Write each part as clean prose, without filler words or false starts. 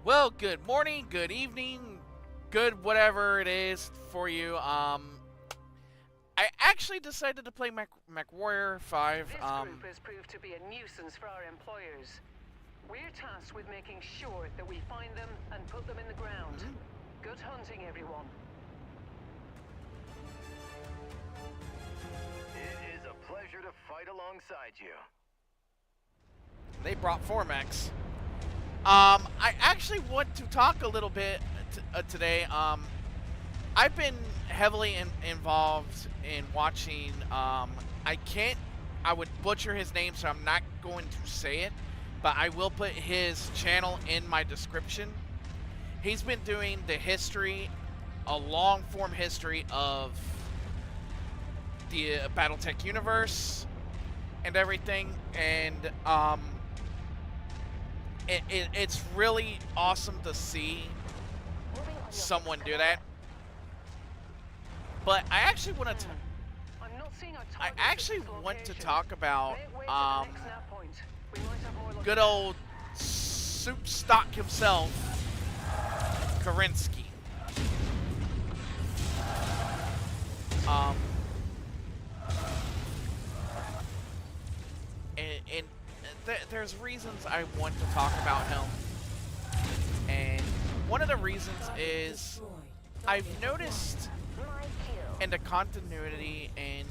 Well, good morning, good evening, good whatever it is for you. I actually decided to play Mechwarrior 5. This group has proved to be a nuisance for our employers. We're tasked with making sure that we find them and put them in the ground. Good hunting, everyone. It is a pleasure to fight alongside you. They brought 4 mechs. I actually want to talk a little bit today. I've been heavily involved in watching, I would butcher his name, so I'm not going to say it, but I will put his channel in my description. He's been doing the history, a long-form history of the Battletech universe and everything, and, it's really awesome to see someone do that. But I actually want to talk about good old soup stock himself, Kerensky. And there's reasons I want to talk about him, and one of the reasons is I've noticed in the continuity, and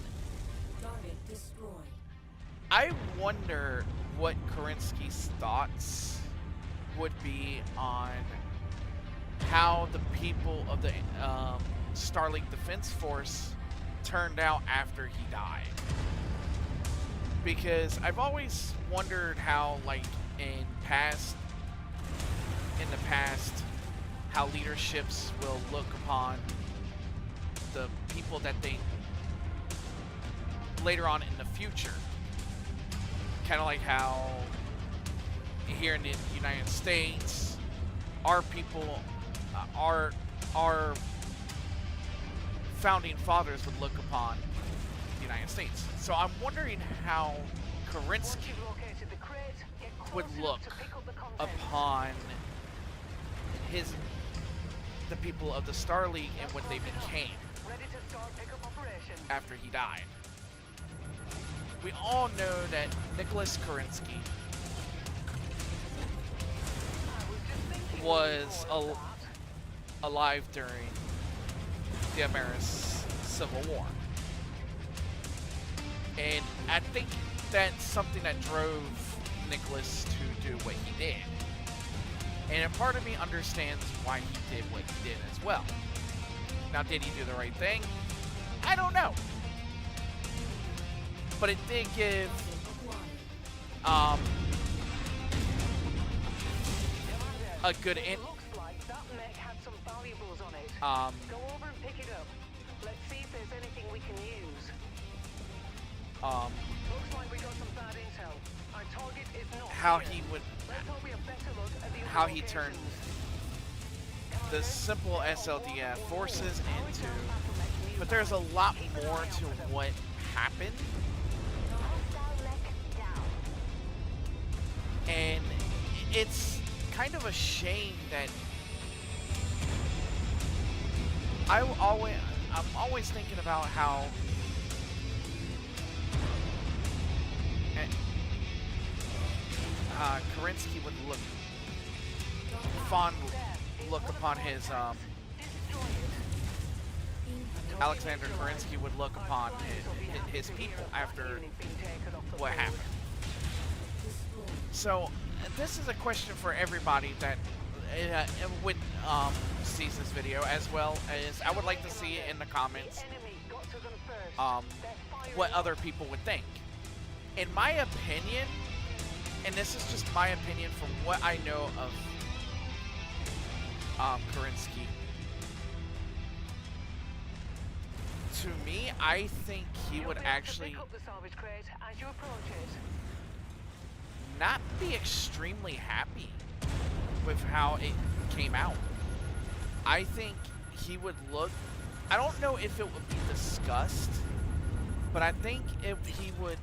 I wonder what Kerensky's thoughts would be on how the people of the Starlink Defense Force turned out after he died. Because I've always wondered how, like, in the past, how leaderships will look upon the people that they later on in the future. Kind of like how here in the United States, our people, our founding fathers would look upon the United States. So I'm wondering how Kerensky would look upon the people of the Star League and what they became after he died. We all know that Nicholas Kerensky was alive during the American Civil War. And I think that's something that drove Nicholas to do what he did. And a part of me understands why he did what he did as well. Now, did he do the right thing? I don't know. But it did give a good Go over and pick it up. Let's see if there's anything we can use. Looks like we got some bad intel. Our target is not how here. How he turned the simple SLDF forces into, but there's a lot more to what happened, and it's kind of a shame that I'm always thinking about how Kerensky would look upon his Alexander Kerensky would look upon his people after what happened. So this is a question for everybody that sees this video, as well as I would like to see in the comments what other people would think. In my opinion, and this is just my opinion from what I know of Kerensky, to me, I think he would actually not be extremely happy with how it came out. I think he would look, I don't know if it would be disgust, but I think if he would,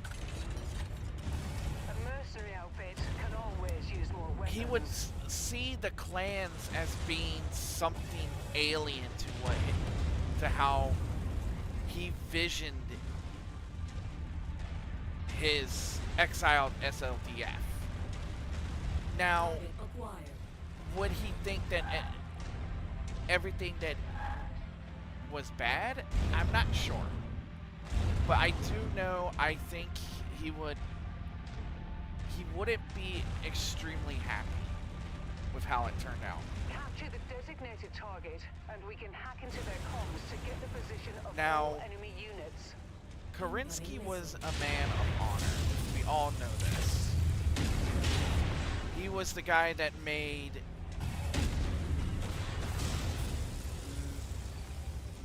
A mercenary outfit can always use more weapons. he would see the clans as being something alien to how he visioned his exiled SLDF. Now, would he think that everything that was bad? I'm not sure. But I do know, I think he wouldn't be extremely happy with how it turned out. Capture the designated target, and we can hack into their comms to get the position of Now, all enemy units. Kerensky was a man of honor. We all know this. He was the guy that made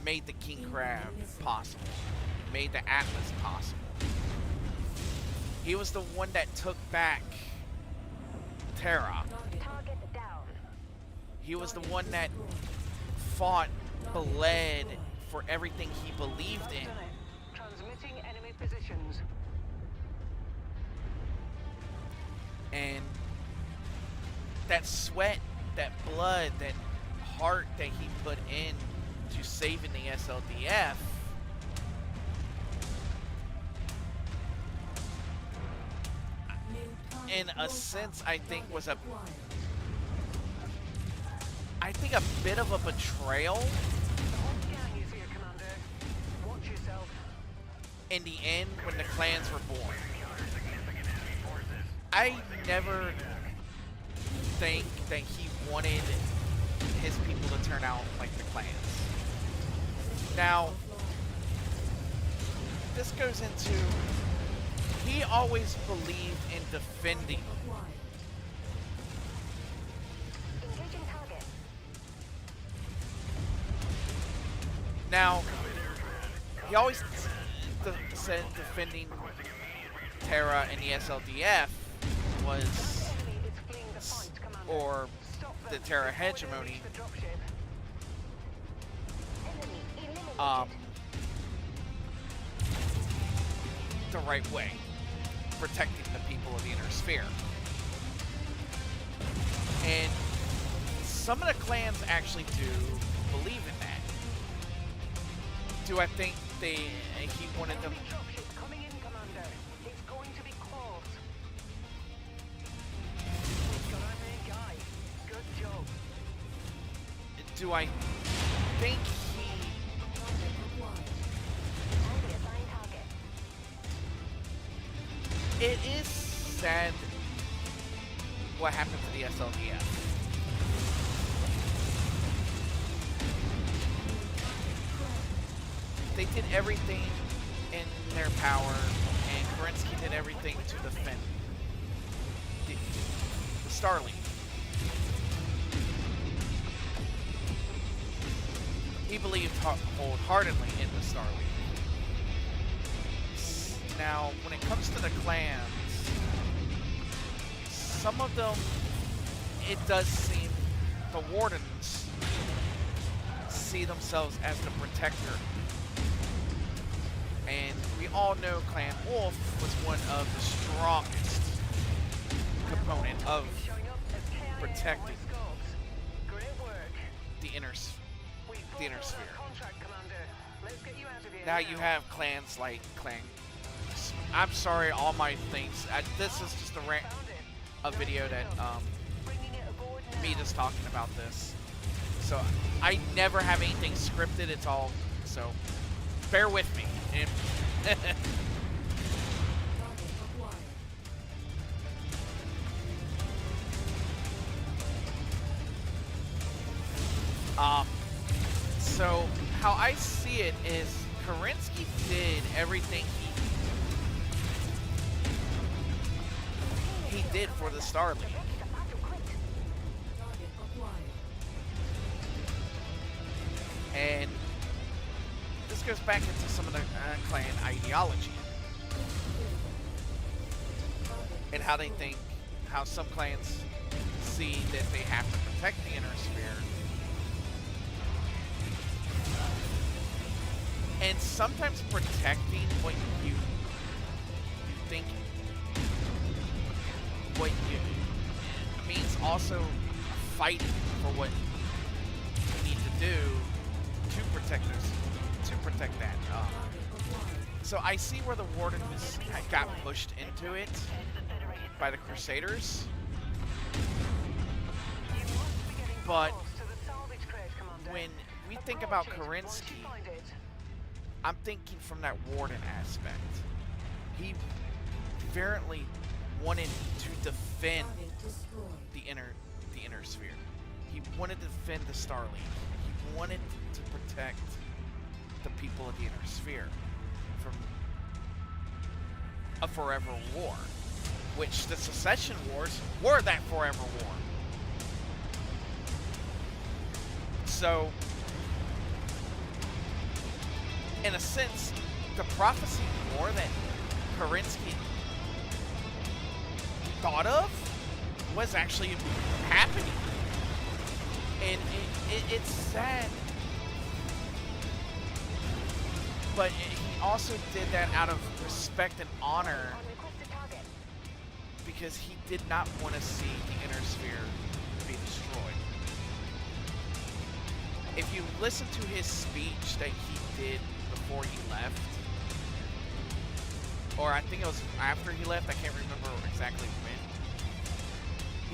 the King Crab possible. Made the Atlas possible. He was the one that took back Terra. Target down. He was the one that fought, bled for everything he believed in. Transmitting enemy positions. And that sweat, that blood, that heart that he put in to saving the SLDF, in a sense, I think was a bit of a betrayal. The whole gang is here, Commander. Watch yourself. In the end, when the clans were born. I never think that he wanted his people to turn out like the clans. Now, this goes into, he always believed in defending. Engaging target. Now, he always said defending Terra and the SLDF was, or the Terra hegemony, the right way, protecting the people of the inner sphere. And some of the clans actually do believe in that. Do I think he wanted them? Coming in, Commander. It's going to be close. We've got our main guy. Good job. Do I think it is sad what happened to the SLDF. They did everything in their power, and Kerensky did everything to defend the Starlink. He believed wholeheartedly in the Starlink. Now, when it comes to the clans, some of them, it does seem the Wardens see themselves as the protector. And we all know Clan Wolf was one of the strongest component of protecting the inner sphere. Now you have clans like I'm sorry, all my things. This is just a video that me just talking about this. So I never have anything scripted. It's all so. Bear with me. So how I see it is Kerensky did everything he did for the Starlink. And this goes back into some of the clan ideology and how they think, how some clans see that they have to protect the inner sphere. And sometimes protecting what you think, what you means also fighting for what you need to do to protect that. So I see where the Warden got pushed into it by the Crusaders, but when we think about Kerensky, I'm thinking from that Warden aspect. He apparently wanted to defend the inner sphere. He wanted to defend the Star League. He wanted to protect the people of the inner sphere from a forever war, which the secession wars were that forever war. So, in a sense, the prophecy war that Kerensky thought of was actually happening. And it's sad. But he also did that out of respect and honor because he did not want to see the inner sphere be destroyed. If you listen to his speech that he did before he left, or I think it was after he left, I can't remember exactly when,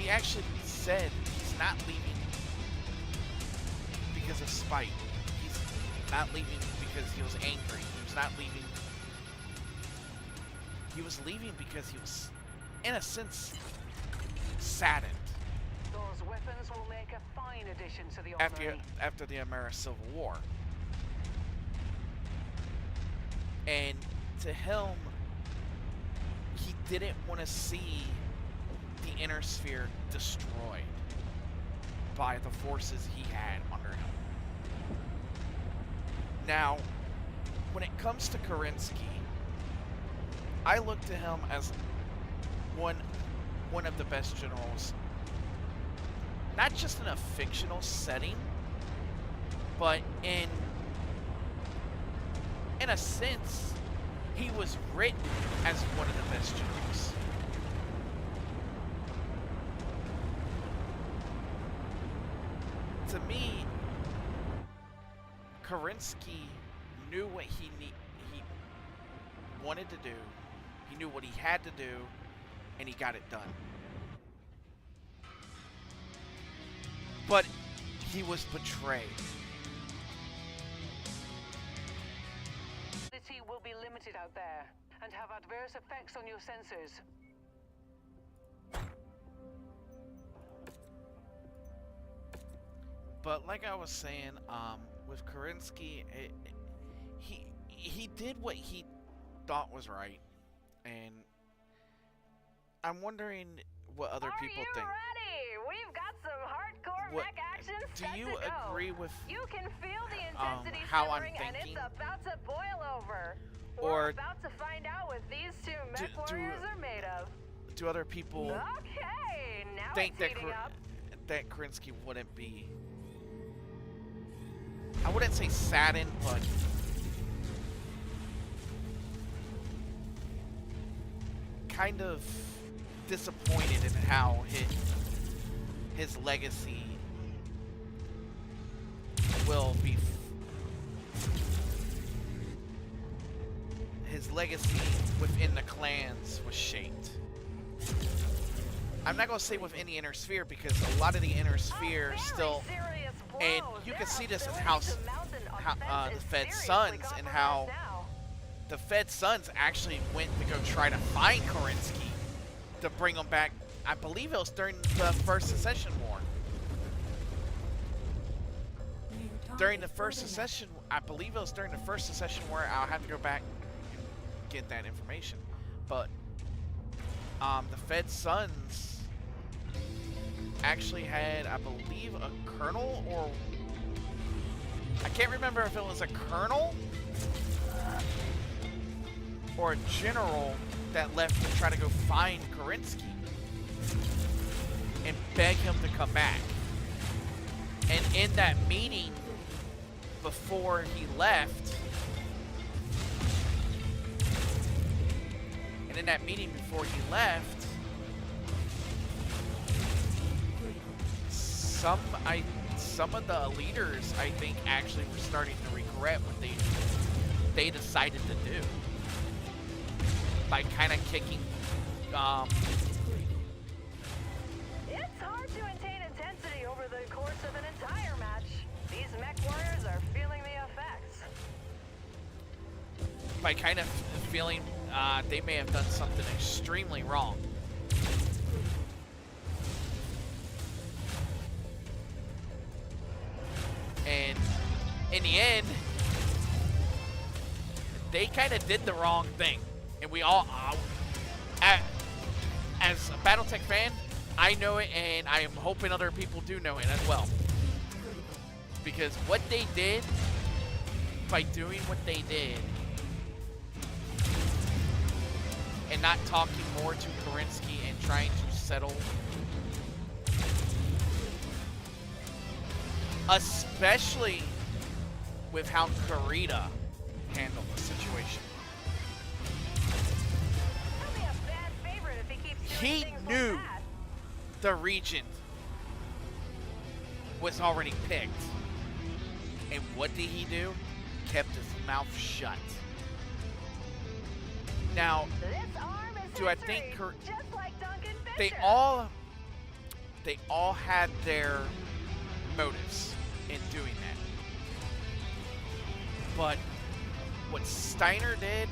he actually said he's not leaving because of spite. He's not leaving because he was angry. He was not leaving. He was leaving because he was, in a sense, saddened. Those weapons will make a fine addition to the armory. After the American Civil War. And to him, he didn't want to see the inner sphere destroyed by the forces he had under him. Now, when it comes to Kerensky, I look to him as one of the best generals, not just in a fictional setting, but in a sense, he was written as one of the best generals. To me, Kerensky knew what he wanted to do. He knew what he had to do, and he got it done. But he was betrayed. Will be limited out there and have adverse effects on your sensors. But like I was saying, with Kerensky, he did what he thought was right, and I'm wondering what other people think. Are you ready? We've got some hardcore mech action set do you to go. agree with You can feel the intensity how I'm simmering, and it's thinking? about to boil over. Or We're about to find out what these two Mechwarriors are made of. Do other people Okay, now think it's that heating up. that Kerensky wouldn't be, I wouldn't say saddened, but kind of disappointed in how his legacy will be, his legacy within the clans was shaped. I'm not going to say within the inner sphere because a lot of the inner sphere still, and you can see this in how the Fed Sons, and how the Fed Sons actually went to go try to find Kerensky to bring him back. I believe it was during the first secession war. During the first secession, I believe it was during the first secession war. I'll have to go back and get that information. But the Fed Sons actually had, I believe, a colonel, or I can't remember if it was a colonel or a general that left to try to go find Kerensky and beg him to come back. And in that meeting before he left, some of the leaders, I think, actually were starting to regret what they decided to do by kind of kicking. It's hard to maintain intensity over the course of an entire match. These Mechwarriors are feeling the effects. By kind of feeling they may have done something extremely wrong. And in the end, they kind of did the wrong thing. And we all, as a Battletech fan, I know it, and I am hoping other people do know it as well. Because what they did, by doing what they did, and not talking more to Kerensky and trying to settle, especially with how Kurita handled the situation. He'll be a bad favorite if he keeps doing He things like knew that. the region was already picked. And what did he do? Kept his mouth shut. Now, This arm is do I history, think just like Duncan they Fisher. all had their motives in doing that. But what Steiner did,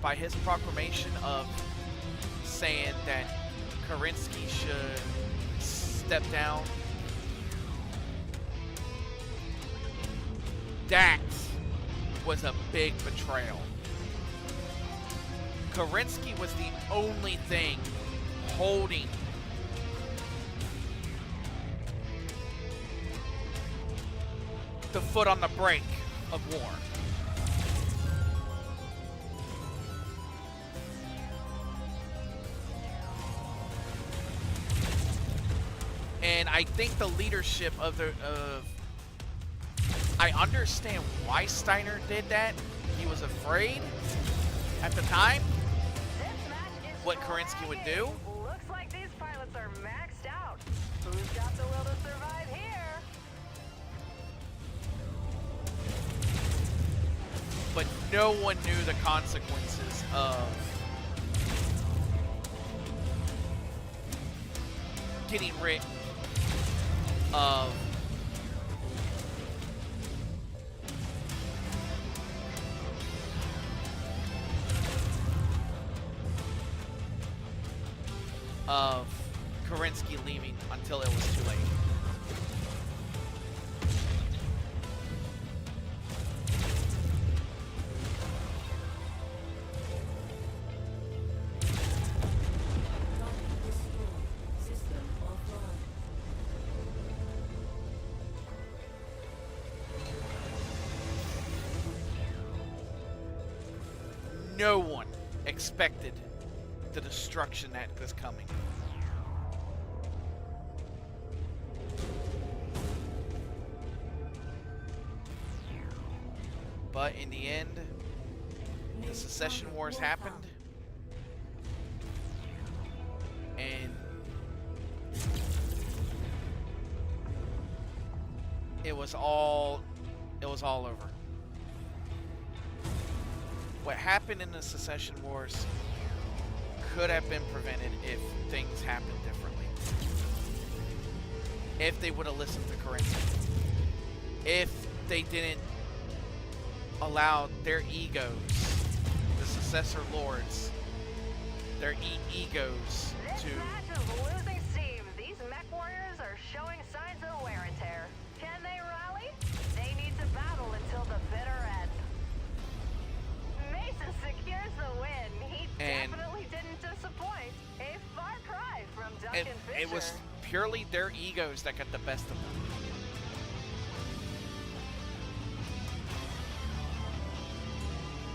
by his proclamation of saying that Kerensky should step down, that was a big betrayal. Kerensky was the only thing holding the foot on the brake of war. And I think the leadership of I understand why Steiner did that. He was afraid at the time This match is what Kerensky would do. Looks like these pilots are maxed out. Who's got the will to survive here? But no one knew the consequences of getting rid of Kerensky leaving until it was too late. No one expected the destruction that was coming. But in the end, the secession wars happened, and it was all over. What happened in the secession wars could have been prevented if things happened differently. If they would have listened to Kerensky. If they didn't allow their egos, the successor lords, their egos This to... match is losing steam. These Mechwarriors are showing signs of wear and tear. Can they rally? They need to battle until the bitter end. Mason secures the win. He And- definitely didn't disappoint. A far cry from Duncan Fisher. It was purely their egos that got the best of them.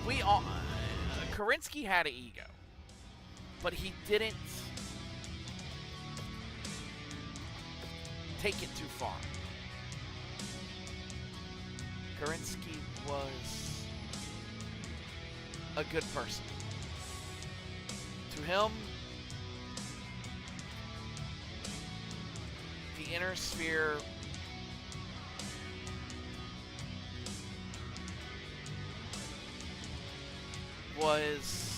We all... Kerensky had an ego. But he didn't take it too far. Kerensky was a good person. To him, the inner sphere was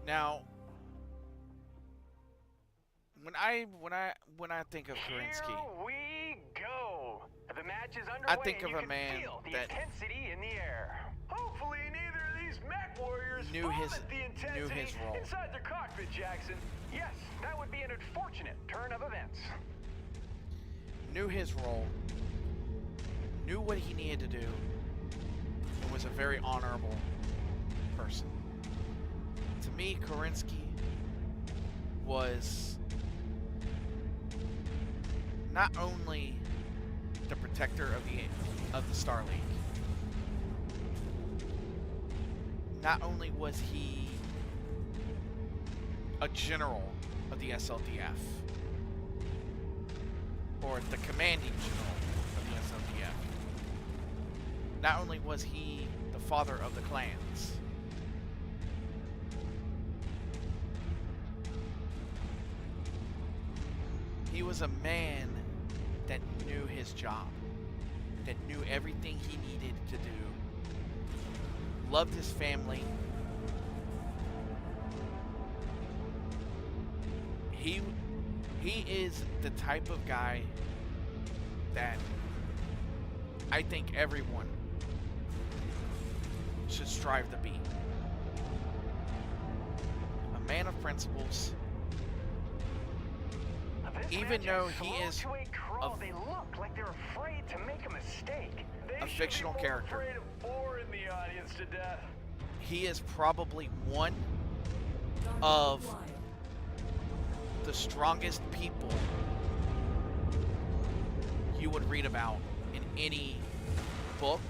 now when I think of Kerensky, Here we go. The match is underway. I think of and you a can man feel the that intensity in the air. Hopefully, neither of these Mechwarriors knew his role. inside their cockpit, Jackson. Yes, that would be an unfortunate turn of events. Knew his role, knew what he needed to do, and was a very honorable person. To me, Kerensky was not only the protector of the Star League, not only was he a general of the SLDF, or the commanding general of the SLDF, not only was he the father of the clans, he was a man that knew his job, that knew everything he needed to do, loved his family. He is the type of guy that I think everyone should strive to be. A man of principles. Even though he is they look like they're afraid to make a mistake. a fictional character, Afraid of boring the audience to death. he is probably one of the strongest people you would read about in any book,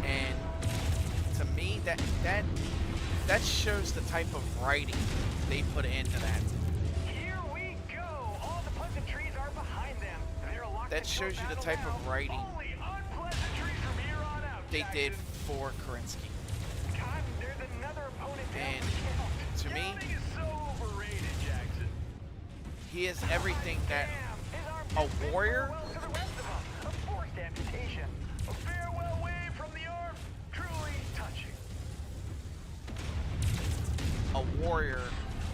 and to me that shows the type of writing they put into that. Here we go. All the pleasantries are behind them. They're locked That into shows a you the battle type now. of writing Only unpleasantries from here on out, they did Jackson. for Kerensky. God, there's another opponent down And to to me, Counting is so overrated, Jackson. he is everything that Damn, his arm a just bent warrior, farewell to the rest of them. A forced amputation. A farewell wave from the arm. Truly touching. a warrior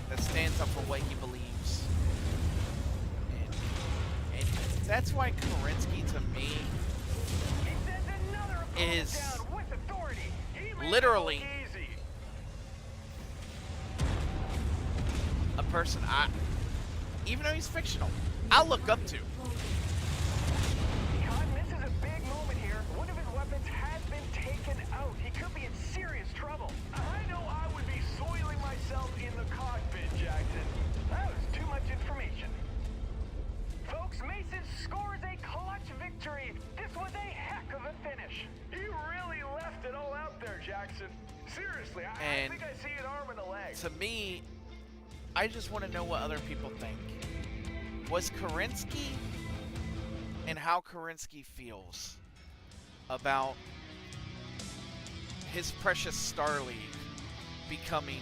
that stands up for what he believes. And that's why Kerensky, to me, He sends another opponent is down with authority. He made it literally look easy. a person even though he's fictional, I look up to. Cotton, this is a big moment here. One of his weapons has been taken out. He could be in serious trouble. I know I would be soiling myself in the cockpit, Jackson. That was too much information. Folks, Mason scores a clutch victory. This was a heck of a finish. He really left it all out there, Jackson. Seriously, I And think I see an arm and a leg. to me, I just want to know what other people think. Was Kerensky and how Kerensky feels about his precious Star League becoming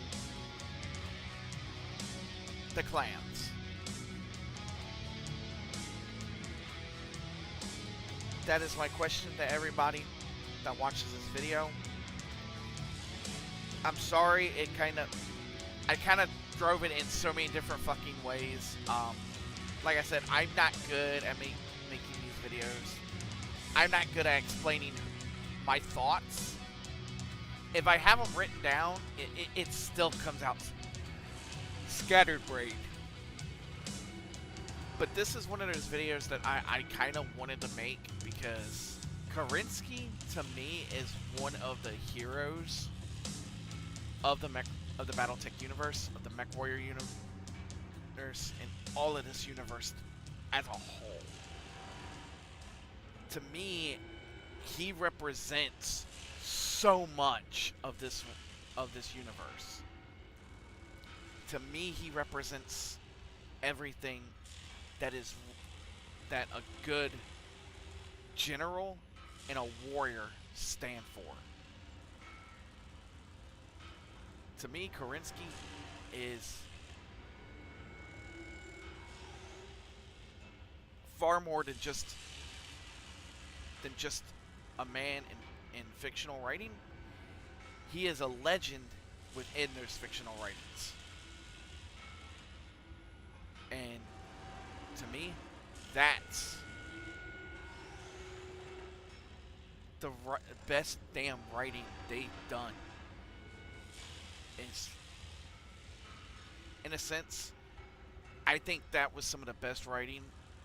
the clans? That is my question to everybody that watches this video. I'm sorry, I kind of drove it in so many different fucking ways. Like I said, I'm not good at making these videos. I'm not good at explaining my thoughts. If I have them written down, it still comes out scattered brain. But this is one of those videos that I kind of wanted to make because Kerensky, to me, is one of the heroes of the Battletech universe, of the Mechwarrior universe and all of this universe as a whole. To me, he represents so much of this universe. To me, he represents everything that a good general and a warrior stand for. To me, Kerensky is far more than just a man in fictional writing. He is a legend within those fictional writings. And to me, that's the best damn writing they've done. Is, in a sense, I think that was some of the best writing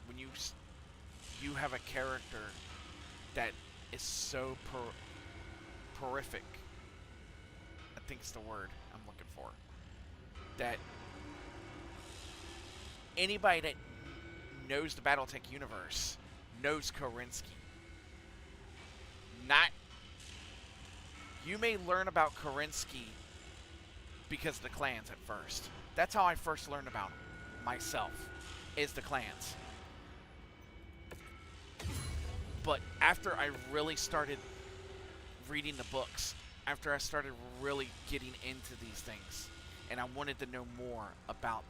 when you have a character that is so horrific. I think it's the word I'm looking for. That anybody that knows the Battletech universe knows Kerensky. You may learn about Kerensky because of the clans at first. That's how I first learned about him, myself, is the clans. But after I really started reading the books, after I started really getting into these things, and I wanted to know more about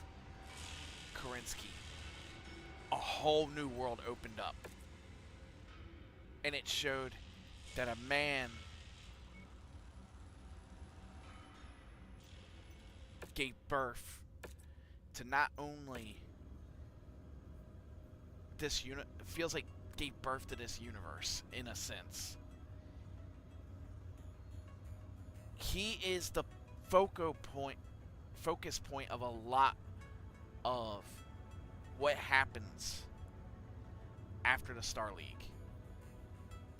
Kerensky, a whole new world opened up. And it showed that a man gave birth to not only this feels like gave birth to this universe in a sense. He is the focus point of a lot of what happens after the Star League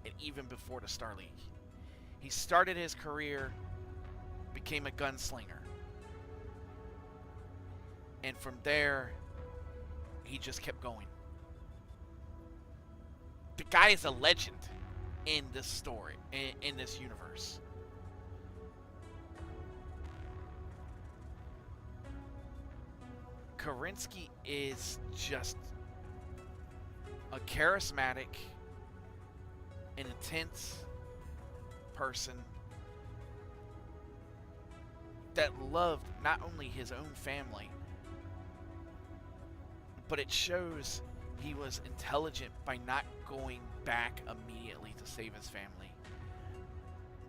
and even before the Star League. He started his career, became a gunslinger, and from there he just kept going. The guy is a legend in this story, in this universe. Kerensky is just a charismatic and intense person that loved not only his own family, but it shows he was intelligent by not going back immediately to save his family.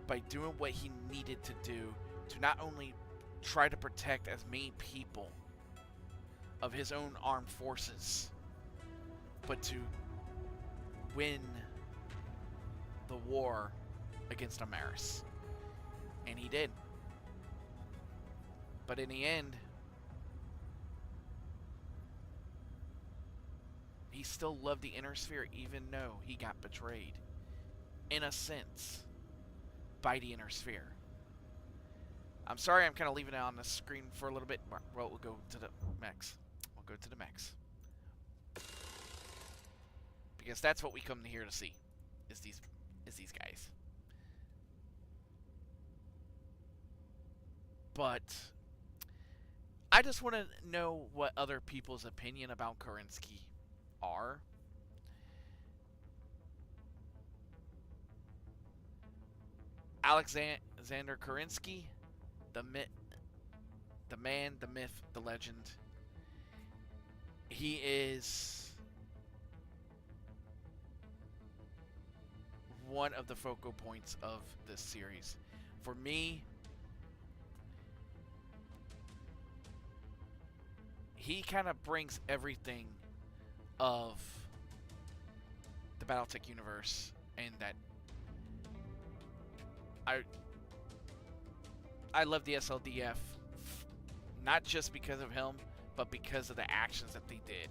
By doing what he needed to do to not only try to protect as many people of his own armed forces, but to win the war against Amaris. And he did. But in the end, he still loved the Inner Sphere even though he got betrayed, in a sense, by the Inner Sphere. I'm sorry I'm kind of leaving it on the screen for a little bit. Well, we'll go to the mechs. We'll go to the mechs. Because that's what we come here to see, is these guys. But I just want to know what other people's opinion about Kerensky are. Alexander Kerensky, the man, the myth, the legend. He is one of the focal points of this series. For me, he kind of brings everything of the Battletech universe, and that I love the SLDF, not just because of him, but because of the actions that they did.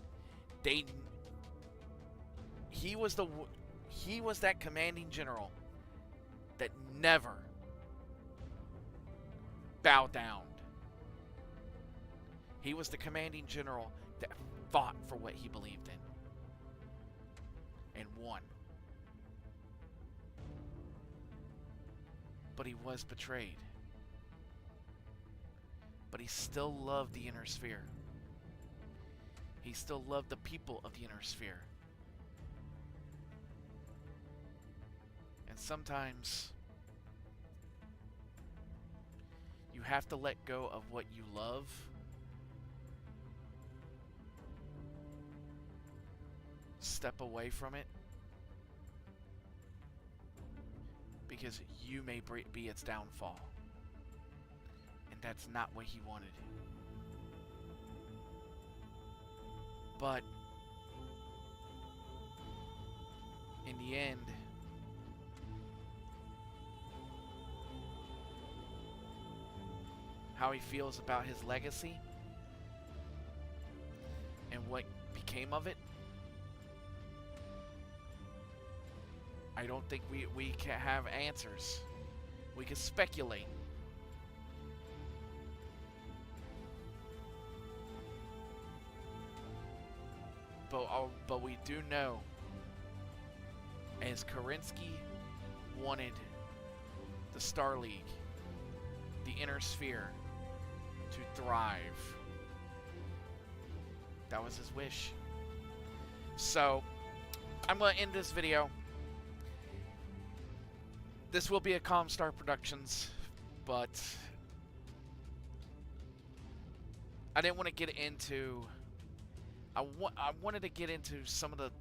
He was that commanding general that never bowed down. He was the commanding general that fought for what he believed in. And won. But he was betrayed. But he still loved the inner sphere. He still loved the people of the inner sphere. And sometimes you have to let go of what you love step away from it because you may be its downfall. And that's not what he wanted. But in the end, how he feels about his legacy and what became of it, I don't think we can have answers. We can speculate. But we do know, as Kerensky wanted the Star League, the Inner Sphere, to thrive. That was his wish. So, I'm going to end this video. This will be a Comstar Productions, but I didn't want to get into... I wanted to get into some of the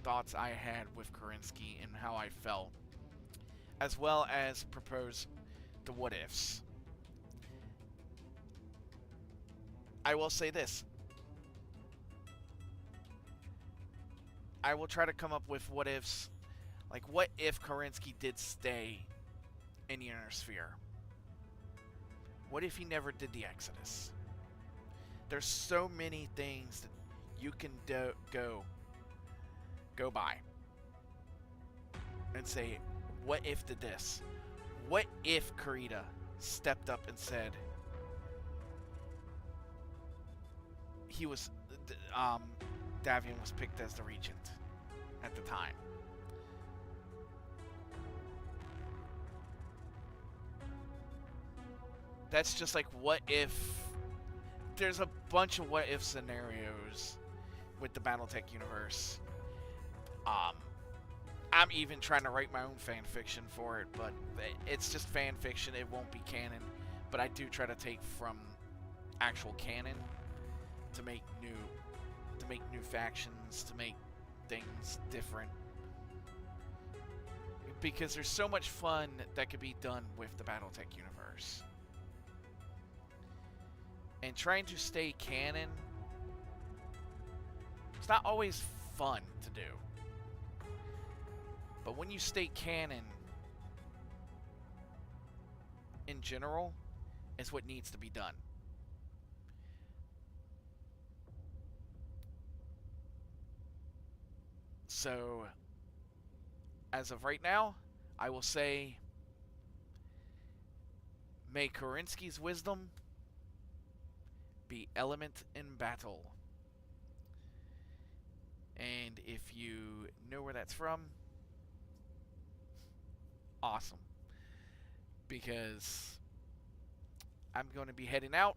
thoughts I had with Kerensky and how I felt, as well as propose the what-ifs. I will say this. I will try to come up with what-ifs. Like, what if Kerensky did stay in the Inner Sphere? What if he never did the Exodus? There's so many things that you can go by and say, what if did this? What if Kurita stepped up and said he was Davian was picked as the regent at the time? That's just like, what if... There's a bunch of what if scenarios with the Battletech universe. I'm even trying to write my own fan fiction for it, but it's just fan fiction. It won't be canon, but I do try to take from actual canon to make new factions, to make things different, because there's so much fun that could be done with the Battletech universe. And trying to stay canon, it's not always fun to do. But when you stay canon, in general, is what needs to be done. So, as of right now, I will say, may Kerensky's wisdom be element in battle. And if you know where that's from, awesome. Because I'm going to be heading out.